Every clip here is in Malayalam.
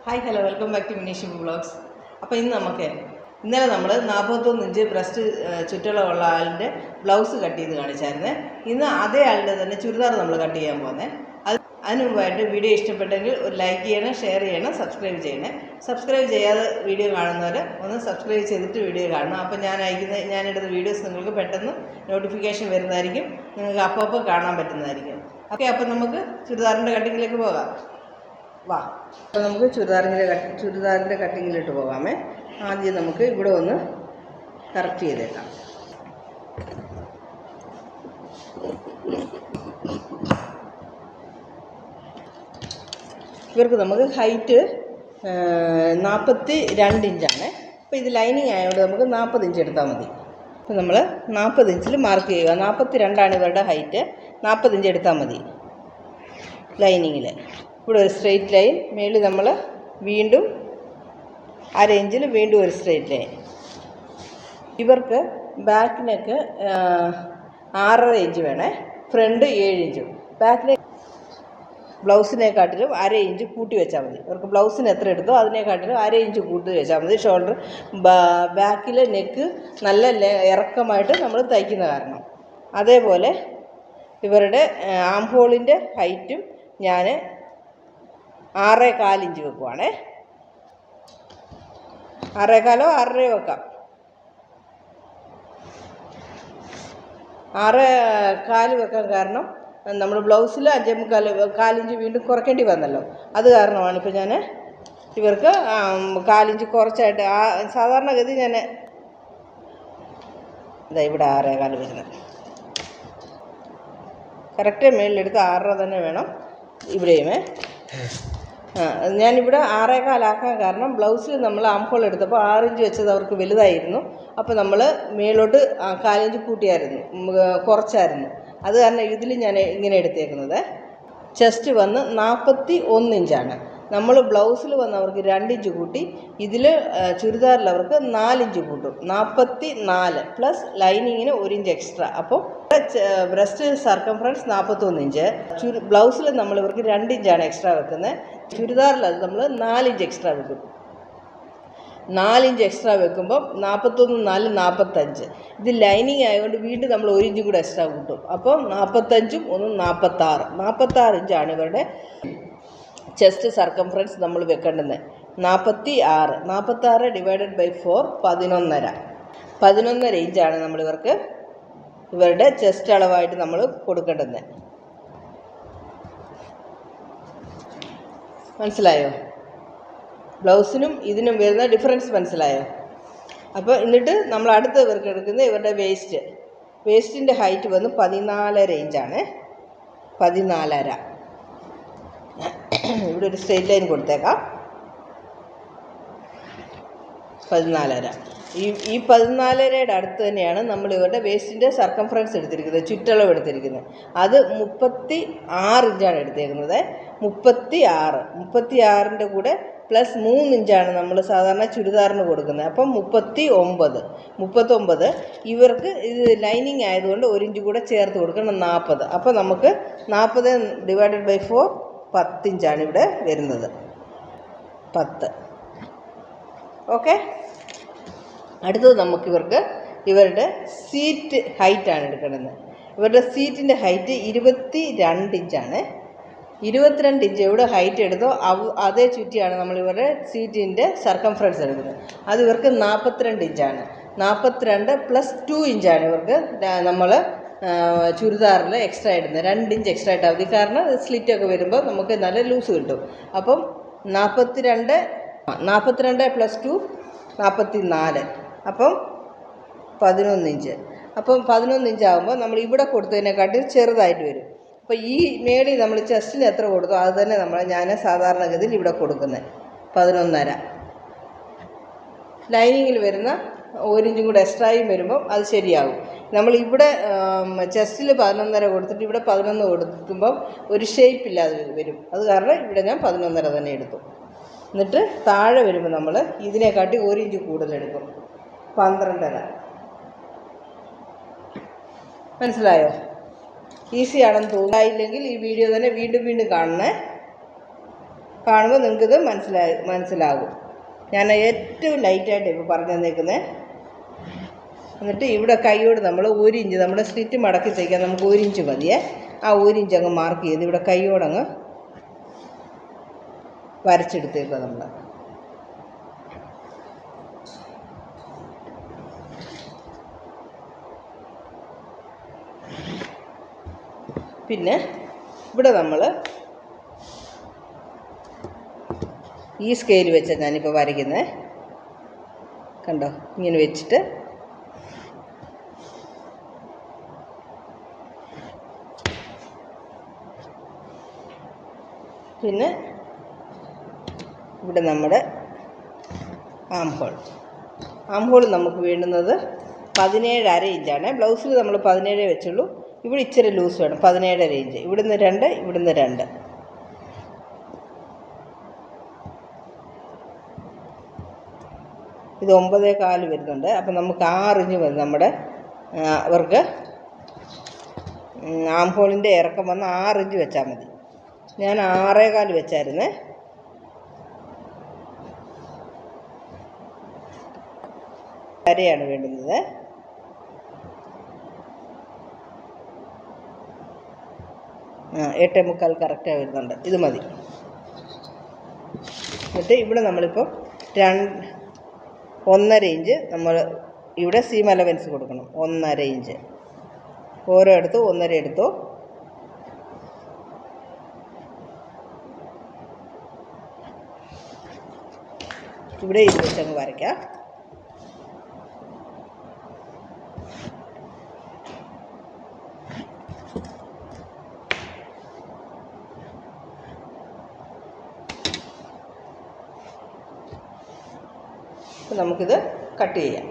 Hi hello welcome back to Minishi vlogs. അപ്പോൾ ഇന്നലെ നമ്മൾ 41 ഇഞ്ച് ബ്രസ്റ്റ് ചുറ്റളവുള്ള ആളിൻ്റെ ബ്ലൗസ് കട്ട് ചെയ്ത് കാണിച്ചായിരുന്നേ. ഇന്ന് അതേ ആളുടെ തന്നെ ചുരിദാർ നമ്മൾ കട്ട് ചെയ്യാൻ പോകുന്നത്. അതിന് മുമ്പായിട്ട് വീഡിയോ ഇഷ്ടപ്പെട്ടെങ്കിൽ ഒരു ലൈക്ക് ചെയ്യണം, ഷെയർ ചെയ്യണം, സബ്സ്ക്രൈബ് ചെയ്യണേ. സബ്സ്ക്രൈബ് ചെയ്യാതെ വീഡിയോ കാണുന്നവർ ഒന്ന് സബ്സ്ക്രൈബ് ചെയ്തിട്ട് വീഡിയോ കാണണം. അപ്പോൾ ഞാനിടുന്ന വീഡിയോസ് നിങ്ങൾക്ക് പെട്ടെന്ന് നോട്ടിഫിക്കേഷൻ വരുന്നതായിരിക്കും, നിങ്ങൾക്ക് അപ്പോൾ കാണാൻ പറ്റുന്നതായിരിക്കും. ഓക്കെ, അപ്പോൾ നമുക്ക് ചുരിദാറിൻ്റെ കട്ടിങ്ങിലേക്ക് പോകാം. വാ, അപ്പോൾ നമുക്ക് ചുരിദാറിൻ്റെ കട്ടിങ്ങിലിട്ട് പോകാമേ. ആദ്യം നമുക്ക് ഇവിടെ ഒന്ന് കറക്റ്റ് ചെയ്തേക്കാം. ഇവർക്ക് നമുക്ക് ഹൈറ്റ് 42 ഇഞ്ചാണ്. അപ്പോൾ ഇത് ലൈനിങ് ആയതുകൊണ്ട് നമുക്ക് 40 ഇഞ്ച് എടുത്താൽ മതി. അപ്പോൾ നമ്മൾ 40 ഇഞ്ചിൽ മാർക്ക് ചെയ്യുക. 42 ഇവരുടെ ഹൈറ്റ്, 40 ഇഞ്ച് എടുത്താൽ മതി ലൈനിങ്ങിൽ. ഇവിടെ ഒരു സ്ട്രെയിറ്റ് ലൈൻ, മേളിൽ നമ്മൾ വീണ്ടും 1/2 ഇഞ്ചിൽ വീണ്ടും ഒരു സ്ട്രെയിറ്റ് ലൈൻ. ഇവർക്ക് ബാക്ക് നെക്ക് 6.5 ഇഞ്ച് വേണേ, ഫ്രണ്ട് 7 ഇഞ്ചും. ബാക്ക് നെക്ക് ബ്ലൗസിനെക്കാട്ടിലും 1/2 ഇഞ്ച് കൂട്ടി വെച്ചാൽ മതി. ഇവർക്ക് ബ്ലൗസിന് എത്ര എടുത്തോ അതിനെക്കാട്ടിലും 1/2 ഇഞ്ച് കൂട്ടി വെച്ചാൽ മതി. ഷോൾഡർ ബാക്കിൽ നെക്ക് നല്ല ഇറക്കമായിട്ട് നമ്മൾ തയ്ക്കുന്ന കാരണം. അതേപോലെ ഇവരുടെ ആം ഹോളിൻ്റെ ഹൈറ്റും ഞാൻ 6.25 ഇഞ്ച് വെക്കുവാണേ. 6.25 6.5 വെക്കാം. 6.25 വെക്കാൻ കാരണം നമ്മൾ ബ്ലൗസിൽ 5.25 ഇഞ്ച് വീണ്ടും കുറയ്ക്കേണ്ടി വന്നല്ലോ. അത് കാരണമാണ് ഇപ്പോൾ ഞാൻ ഇവർക്ക് 4 ഇഞ്ച് കുറച്ചായിട്ട് സാധാരണഗതി ഞാൻ ഇവിടെ 6.25 വരുന്നത്. കറക്റ്റ് മേളിലെടുത്ത് 6.5 തന്നെ വേണം ഇവിടെയുമേ. ഞാനിവിടെ 6.25 ആക്കാൻ കാരണം ബ്ലൗസിൽ നമ്മൾ ആംഹോൾ എടുത്തപ്പോൾ 6 ഇഞ്ച് വെച്ചത് അവർക്ക് വലുതായിരുന്നു. അപ്പോൾ നമ്മൾ മേലോട്ട് 4 ഇഞ്ച് കൂട്ടിയായിരുന്നു, കുറച്ചായിരുന്നു. അത് കാരണം ഇതിൽ ഞാൻ ഇങ്ങനെ എടുത്തേക്കുന്നത്. ചെസ്റ്റ് വന്ന് 41 ഇഞ്ചാണ്. നമ്മൾ ബ്ലൗസിൽ വന്ന് അവർക്ക് 2 ഇഞ്ച് കൂട്ടി, ഇതിൽ ചുരിദാറിൽ അവർക്ക് 4 ഇഞ്ച് കൂട്ടും. 44 പ്ലസ് ലൈനിങ്ങിന് 1 ഇഞ്ച് എക്സ്ട്രാ. അപ്പോൾ ബ്രസ്റ്റ് സർക്കംഫറൻസ് 41 ഇഞ്ച്. ബ്ലൗസിൽ നമ്മൾ ഇവർക്ക് 2 ഇഞ്ചാണ് എക്സ്ട്രാ വെക്കുന്നത്. ചുരിദാറിൽ അത് നമ്മൾ 4 ഇഞ്ച് എക്സ്ട്രാ വെക്കും. 4 ഇഞ്ച് എക്സ്ട്രാ വെക്കുമ്പം 41 4 45. ഇത് ലൈനിങ് ആയതുകൊണ്ട് വീണ്ടും നമ്മൾ 1 ഇഞ്ച് കൂടെ എക്സ്ട്രാ കൂട്ടും. അപ്പോൾ 45ഉം 1 46 ഇഞ്ചാണ് ഇവരുടെ ചെസ്റ്റ് സർക്കംഫറൻസ് നമ്മൾ വെക്കേണ്ടത്. 46 ഡിവൈഡഡ് ബൈ 4 11.5 ഇഞ്ചാണ് ഇവരുടെ ചെസ്റ്റ് അളവായിട്ട് നമ്മൾ കൊടുക്കേണ്ടത്. മനസ്സിലായോ? ബ്ലൗസിനും ഇതിനും വരുന്ന ഡിഫറൻസ് മനസ്സിലായോ? അപ്പോൾ എന്നിട്ട് നമ്മൾ അടുത്ത് ഇവർക്ക് എടുക്കുന്നത് ഇവരുടെ വേസ്റ്റിൻ്റെ ഹൈറ്റ് വന്ന് 14.5 ഇഞ്ചാണ്. 14.5. ഇവിടെ ഒരു സ്ട്രെയിറ്റ് ലൈൻ കൊടുത്തേക്കാം. 14.5. ഈ 14.5യുടെ അടുത്ത് തന്നെയാണ് നമ്മൾ ഇവരുടെ വേസ്റ്റിൻ്റെ സർക്കംഫറൻസ് എടുത്തിരിക്കുന്നത്, ചുറ്റളവ് എടുത്തിരിക്കുന്നത്. അത് 36 ഇഞ്ചാണ് എടുത്തേക്കുന്നത്. 36ൻ്റെ കൂടെ പ്ലസ് 3 ഇഞ്ചാണ് നമ്മൾ സാധാരണ ചുരിദാറിന് കൊടുക്കുന്നത്. അപ്പം 39. ഇവർക്ക് ഇത് ലൈനിങ് ആയതുകൊണ്ട് 1 ഇഞ്ച് കൂടെ ചേർത്ത് കൊടുക്കണം, 40. അപ്പോൾ നമുക്ക് 40 ഡിവൈഡഡ് ബൈ 4 10 ഇഞ്ചാണ് ഇവിടെ വരുന്നത്. 10. ഓക്കെ, അടുത്തത് നമുക്ക് ഇവരുടെ സീറ്റ് ഹൈറ്റാണ് എടുക്കുന്നത്. ഇവരുടെ സീറ്റിൻ്റെ ഹൈറ്റ് 22 ഇഞ്ചാണ്. 22 ഇഞ്ച് എവിടെ ഹൈറ്റ് എടുത്തോ അതേ ചുറ്റിയാണ് നമ്മൾ ഇവരുടെ സീറ്റിൻ്റെ സർക്കംഫറൻസ് എടുക്കുന്നത്. അത് ഇവർക്ക് 42 ഇഞ്ചാണ്. 42 പ്ലസ് 2 ഇഞ്ചാണ് ഇവർക്ക് നമ്മൾ ചുരിദാറിൽ എക്സ്ട്രാ ഇടുന്നത്. 2 ഇഞ്ച് എക്സ്ട്രാ ഇട്ടാൽ മതി, കാരണം സ്ലിറ്റൊക്കെ വരുമ്പോൾ നമുക്ക് നല്ല ലൂസ് കിട്ടും. അപ്പം 42 പ്ലസ് 2 44. അപ്പം 11 ഇഞ്ച്. അപ്പം 11 ഇഞ്ചാകുമ്പോൾ നമ്മൾ ഇവിടെ കൊടുത്തതിനെക്കാട്ടി ചെറുതായിട്ട് വരും. അപ്പോൾ ഈ മേളിൽ നമ്മൾ ചെസ്റ്റിന് എത്ര കൊടുത്തോ അത് തന്നെ ഞാൻ സാധാരണഗതിയിൽ ഇവിടെ കൊടുക്കുന്നത് 11.5. ലൈനിങ്ങിൽ വരുന്ന 1 ഇഞ്ചും കൂടെ എക്സ്ട്രായും വരുമ്പം അത് ശരിയാകും. നമ്മളിവിടെ ചെസ്റ്റിൽ 11.5 കൊടുത്തിട്ട് ഇവിടെ 11 കൊടുക്കുമ്പം ഒരു ഷേപ്പ് ഇല്ലാതെ വരും. അത് കാരണം ഇവിടെ ഞാൻ 11.5 തന്നെ എടുത്തു. എന്നിട്ട് താഴെ വരുമ്പോൾ നമ്മൾ ഇതിനെക്കാട്ടി 1 ഇഞ്ച് കൂടുതലെടുക്കും, 12.5. മനസ്സിലായോ? ഈസിയാണെന്ന് തോന്നുന്നില്ലെങ്കിൽ ഈ വീഡിയോ തന്നെ വീണ്ടും കാണണേ. കാണുമ്പോൾ നിങ്ങൾക്കിത് മനസ്സിലാകും. ഞാൻ ഏറ്റവും ലൈറ്റായിട്ട് ഇപ്പോൾ പറഞ്ഞു തന്നേക്കുന്നത്. എന്നിട്ട് ഇവിടെ കൈയോട് നമ്മൾ 1 ഇഞ്ച് നമ്മുടെ സ്റ്റിച്ച് മടക്കി തയ്ക്കാൻ നമുക്ക് 1 ഇഞ്ച് മതിയേ. ആ 1 ഇഞ്ച് അങ്ങ് മാർക്ക് ചെയ്ത് ഇവിടെ കൈയോടങ്ങ് വരച്ചെടുത്തേക്കുക നമ്മൾ. പിന്നെ ഇവിടെ നമ്മൾ ഈ സ്കെയിൽ വെച്ചാണ് ഞാനിപ്പോൾ വരയ്ക്കുന്നത്. കണ്ടോ, ഇങ്ങനെ വെച്ചിട്ട് പിന്നെ ഇവിടെ നമ്മുടെ ആം ഹോൾ നമുക്ക് വേണ്ടുന്നത് 17.5 ഇഞ്ചാണ്. ബ്ലൗസിൽ നമ്മൾ 17 വെച്ചുള്ളൂ. ഇവിടെ ഇച്ചിരി ലൂസ് വേണം, 17.5 ഇഞ്ച്. ഇവിടുന്ന് 2, ഇവിടുന്ന് 2. ഇത് 9.25 വരുന്നുണ്ട്. അപ്പം നമുക്ക് 6 ഇഞ്ച് മതി നമ്മുടെ അവർക്ക് ആം ഹോളിൻ്റെ ഇറക്കം വന്ന് 6 ഇഞ്ച് വെച്ചാൽ മതി. ഞാൻ 6.25 വെച്ചായിരുന്നേ. വരെയാണ് വേണ്ടുന്നത്. ആ 8.25 കറക്റ്റായി വരുന്നുണ്ട്. ഇത് മതി. എന്നിട്ട് ഇവിടെ നമ്മളിപ്പോൾ 1.5 ഇഞ്ച് നമ്മൾ ഇവിടെ സീം അലവൻസ് കൊടുക്കണം. 1.5 ഇഞ്ച് ഓരോ എടുത്ത് 1.5 എടുത്തോ. ഇവിടെ ഇത് വെച്ചങ്ങ് വരയ്ക്കാം. അപ്പം നമുക്കിത് കട്ട് ചെയ്യാം.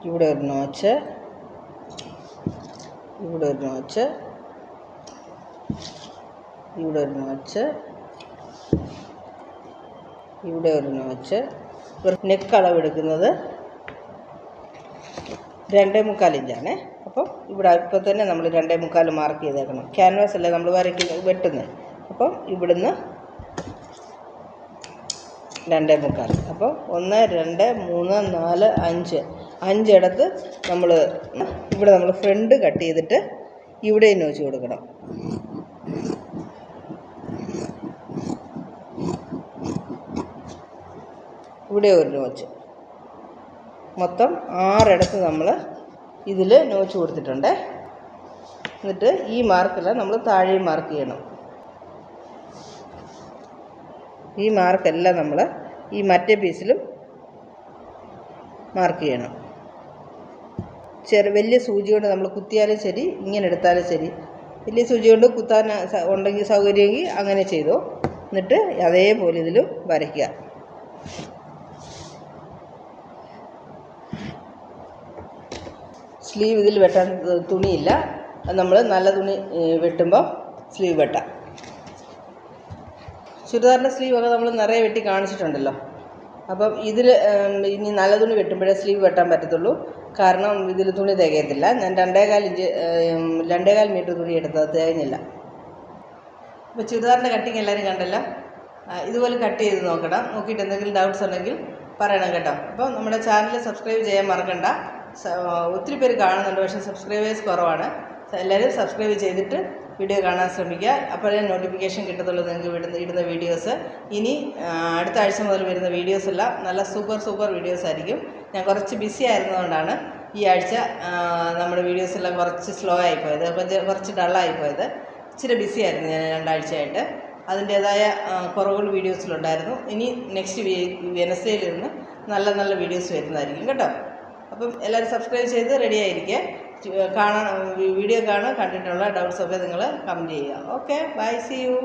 ഇവിടെ ഒരു നോച്ച്, ഇവിടെ ഒരു നോച്ച്, ഇവിടെ ഒരു നോച്ച്, ഇവിടെ ഒരു നോച്ച്. നെക്ക് അളവെടുക്കുന്നത് 2.25 ഇഞ്ചാണ്. അപ്പം ഇവിടെ ഇപ്പോൾ തന്നെ നമ്മൾ 2.25 മാർക്ക് ചെയ്തേക്കണം. ക്യാൻവാസ് അല്ലേ നമ്മൾ വെട്ടുന്നത്. അപ്പം ഇവിടുന്ന് 2.25. അപ്പോൾ 1, 2, 3, 4, 5 5 നമ്മൾ ഇവിടെ നമ്മൾ ഫ്രണ്ട് കട്ട് ചെയ്തിട്ട് ഇവിടെയും നോച്ച് കൊടുക്കണം. ഇവിടെ ഒരു നോച്ച്. മൊത്തം 6 നമ്മൾ ഇതിൽ നോച്ച് കൊടുത്തിട്ടുണ്ട്. എന്നിട്ട് ഈ മാർക്കെല്ലാം നമ്മൾ താഴെയും മാർക്ക് ചെയ്യണം. ഈ മാർക്കെല്ലാം നമ്മൾ ഈ മറ്റേ പീസിലും മാർക്ക് ചെയ്യണം. വലിയ സൂചി കൊണ്ട് നമ്മൾ കുത്തിയാലും ശരി, ഇങ്ങനെ എടുത്താലും ശരി. വലിയ സൂചി കൊണ്ട് കുത്താൻ ഉണ്ടെങ്കിൽ സൗകര്യമെങ്കിൽ അങ്ങനെ ചെയ്തോ. എന്നിട്ട് അതേപോലെ ഇതിലും വരയ്ക്കുക. സ്ലീവ് ഇതിൽ വെട്ടാൻ തുണിയില്ല. നമ്മൾ നല്ല തുണി വെട്ടുമ്പോൾ സ്ലീവ് വെട്ടാം. ചുരിദാറിൻ്റെ സ്ലീവൊക്കെ നമ്മൾ നിറയെ വെട്ടി കാണിച്ചിട്ടുണ്ടല്ലോ. അപ്പം ഇതിൽ ഇനി നല്ല തുണി വെട്ടുമ്പോഴേ സ്ലീവ് വെട്ടാൻ പറ്റത്തുള്ളൂ. കാരണം ഇതിൽ തുണി തികയത്തില്ല. ഞാൻ 2.25 മീറ്റർ തുണി എടുത്തത് തികഞ്ഞില്ല. അപ്പോൾ ചുരിദാറിൻ്റെ കട്ടിങ് എല്ലാവരും കണ്ടല്ലോ. ഇതുപോലെ കട്ട് ചെയ്ത് നോക്കണം. നോക്കിയിട്ട് എന്തെങ്കിലും ഡൗട്ട്സ് ഉണ്ടെങ്കിൽ പറയണം കേട്ടോ. അപ്പോൾ നമ്മുടെ ചാനൽ സബ്സ്ക്രൈബ് ചെയ്യാൻ മറക്കണ്ട. ഒത്തിരി പേര് കാണുന്നുണ്ട്, പക്ഷേ സബ്സ്ക്രൈബേഴ്സ് കുറവാണ്. എല്ലാവരും സബ്സ്ക്രൈബ് ചെയ്തിട്ട് വീഡിയോ കാണാൻ ശ്രമിക്കുക. അപ്പോഴേ നോട്ടിഫിക്കേഷൻ കിട്ടത്തുള്ളൂ നിങ്ങൾക്ക് ഇടുന്ന വീഡിയോസ്. ഇനി അടുത്ത ആഴ്ച മുതൽ വരുന്ന വീഡിയോസ് എല്ലാം നല്ല സൂപ്പർ വീഡിയോസ് ആയിരിക്കും. ഞാൻ കുറച്ച് ബിസി ആയിരുന്നതുകൊണ്ടാണ് ഈ ആഴ്ച നമ്മുടെ വീഡിയോസ് എല്ലാം കുറച്ച് സ്ലോ ആയിപ്പോയത്, കുറച്ച് ഡള്ളായിപ്പോയത്. ഇച്ചിരി ബിസി ആയിരുന്നു ഞാൻ 2 ആഴ്ചയായിട്ട്. അതിൻ്റേതായ കുറവുകൾ വീഡിയോസിലുണ്ടായിരുന്നു. ഇനി നെക്സ്റ്റ് വെനസ്ഡേയിൽ നല്ല വീഡിയോസ് വരുന്നതായിരിക്കും കേട്ടോ. അപ്പം എല്ലാവരും സബ്സ്ക്രൈബ് ചെയ്ത് റെഡി ആയിരിക്കുക. വീഡിയോ കണ്ടിട്ടുള്ള ഡൗട്ട്സൊക്കെ നിങ്ങൾ കമൻറ്റ് ചെയ്യുക. Okay, bye, see U.